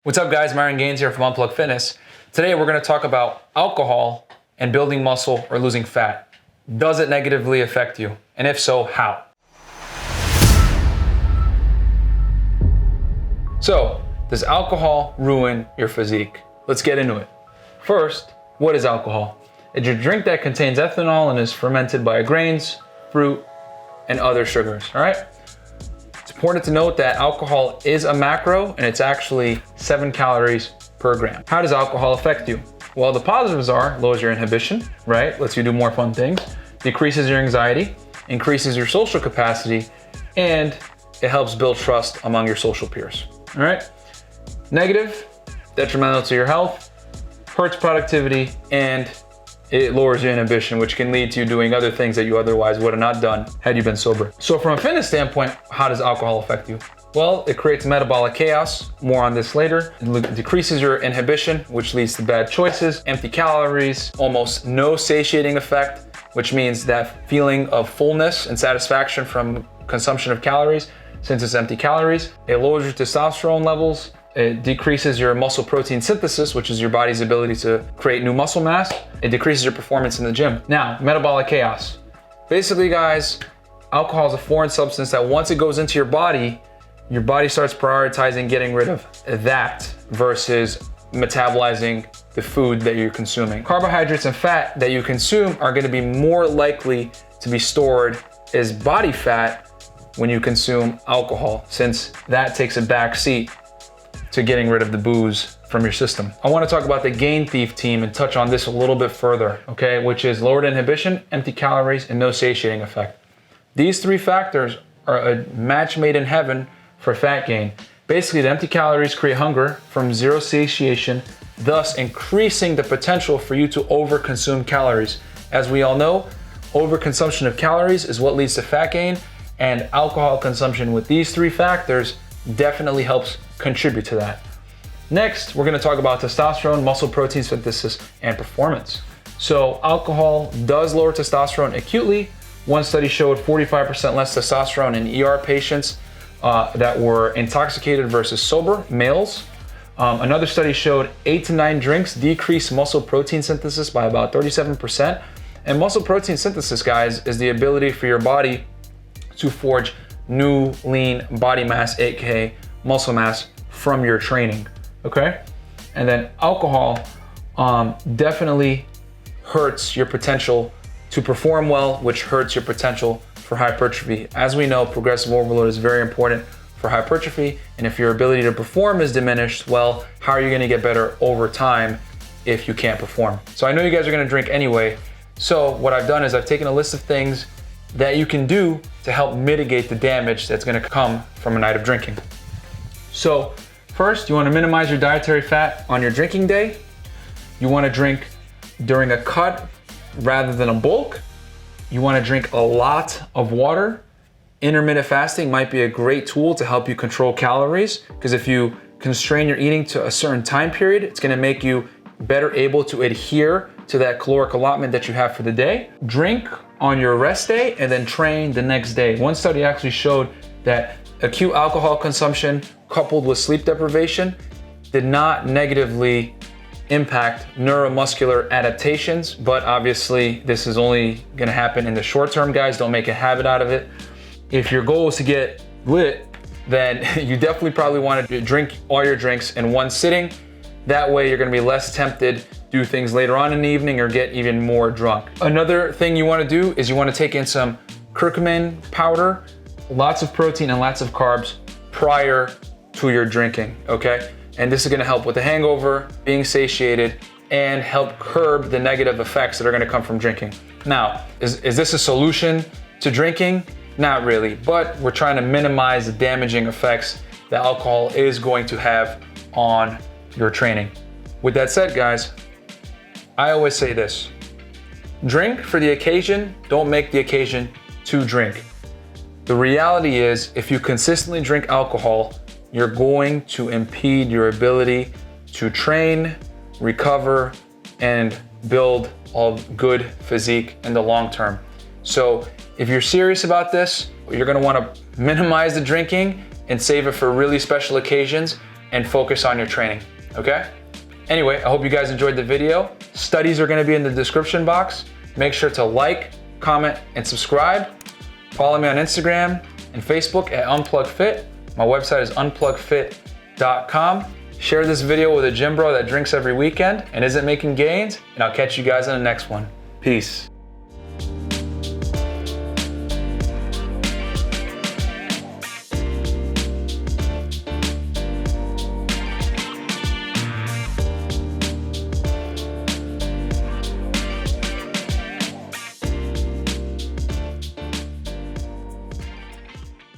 What's up guys, Myron Gaines here from Unplugged Fitness. Today we're going to talk about alcohol and building muscle or losing fat. Does it negatively affect you? And if so, how? So, does alcohol ruin your physique? Let's get into it. First, what is alcohol? It's a drink that contains ethanol and is fermented by grains, fruit, and other sugars, all right? It's important to note that alcohol is a macro and it's actually 7 calories per gram. How does alcohol affect you? Well, the positives are lowers your inhibition, right? Lets you do more fun things, decreases your anxiety, increases your social capacity, and it helps build trust among your social peers, all right? Negative, detrimental to your health, hurts productivity, and it lowers your inhibition, which can lead to you doing other things that you otherwise would have not done had you been sober. So from a fitness standpoint, how does alcohol affect you? Well, it creates metabolic chaos. More on this later. It decreases your inhibition, which leads to bad choices, empty calories, almost no satiating effect, which means that feeling of fullness and satisfaction from consumption of calories, since it's empty calories. It lowers your testosterone levels. It decreases your muscle protein synthesis, which is your body's ability to create new muscle mass. It decreases your performance in the gym. Now, metabolic chaos. Basically, guys, alcohol is a foreign substance that once it goes into your body starts prioritizing getting rid of that versus metabolizing the food that you're consuming. Carbohydrates and fat that you consume are going to be more likely to be stored as body fat when you consume alcohol, since that takes a back seat to getting rid of the booze from your system. I want to talk about the gain thief team and touch on this a little bit further, okay? Which is lowered inhibition, empty calories, and no satiating effect. These 3 factors are a match made in heaven for fat gain. Basically, the empty calories create hunger from zero satiation, thus increasing the potential for you to overconsume calories. As we all know, overconsumption of calories is what leads to fat gain, and alcohol consumption with these 3 factors definitely helps contribute to that. Next, we're going to talk about testosterone, muscle protein synthesis, and performance. So alcohol does lower testosterone acutely. One study showed 45% less testosterone in ER patients that were intoxicated versus sober males. Another study showed 8 to 9 drinks decrease muscle protein synthesis by about 37%. And muscle protein synthesis, guys, is the ability for your body to forge new lean body mass, aka muscle mass, from your training, okay? And then alcohol definitely hurts your potential to perform well, which hurts your potential for hypertrophy. As we know, progressive overload is very important for hypertrophy, and if your ability to perform is diminished, well, how are you gonna get better over time if you can't perform? So I know you guys are gonna drink anyway, so what I've done is I've taken a list of things that you can do to help mitigate the damage that's gonna come from a night of drinking. So first, you wanna minimize your dietary fat on your drinking day. You wanna drink during a cut rather than a bulk. You wanna drink a lot of water. Intermittent fasting might be a great tool to help you control calories, because if you constrain your eating to a certain time period, it's gonna make you better able to adhere to that caloric allotment that you have for the day. Drink on your rest day and then train the next day. One study actually showed that acute alcohol consumption coupled with sleep deprivation did not negatively impact neuromuscular adaptations, but obviously this is only gonna happen in the short term, guys. Don't make a habit out of it. If your goal is to get lit, then you definitely probably wanna drink all your drinks in one sitting. That way you're gonna be less tempted to do things later on in the evening or get even more drunk. Another thing you wanna do is you wanna take in some curcumin powder, lots of protein and lots of carbs prior to your drinking, okay? And this is gonna help with the hangover, being satiated, and help curb the negative effects that are gonna come from drinking. Now, is this a solution to drinking? Not really, but we're trying to minimize the damaging effects that alcohol is going to have on your training. With that said, guys, I always say this: drink for the occasion, don't make the occasion to drink. The reality is, if you consistently drink alcohol, you're going to impede your ability to train, recover, and build a good physique in the long term. So if you're serious about this, you're gonna wanna minimize the drinking and save it for really special occasions. and focus on your training, okay? Anyway, I hope you guys enjoyed the video. Studies are gonna be in the description box. Make sure to like, comment, and subscribe. Follow me on Instagram and Facebook at UnplugFit. My website is unplugfit.com. Share this video with a gym bro that drinks every weekend and isn't making gains, and I'll catch you guys in the next one. Peace.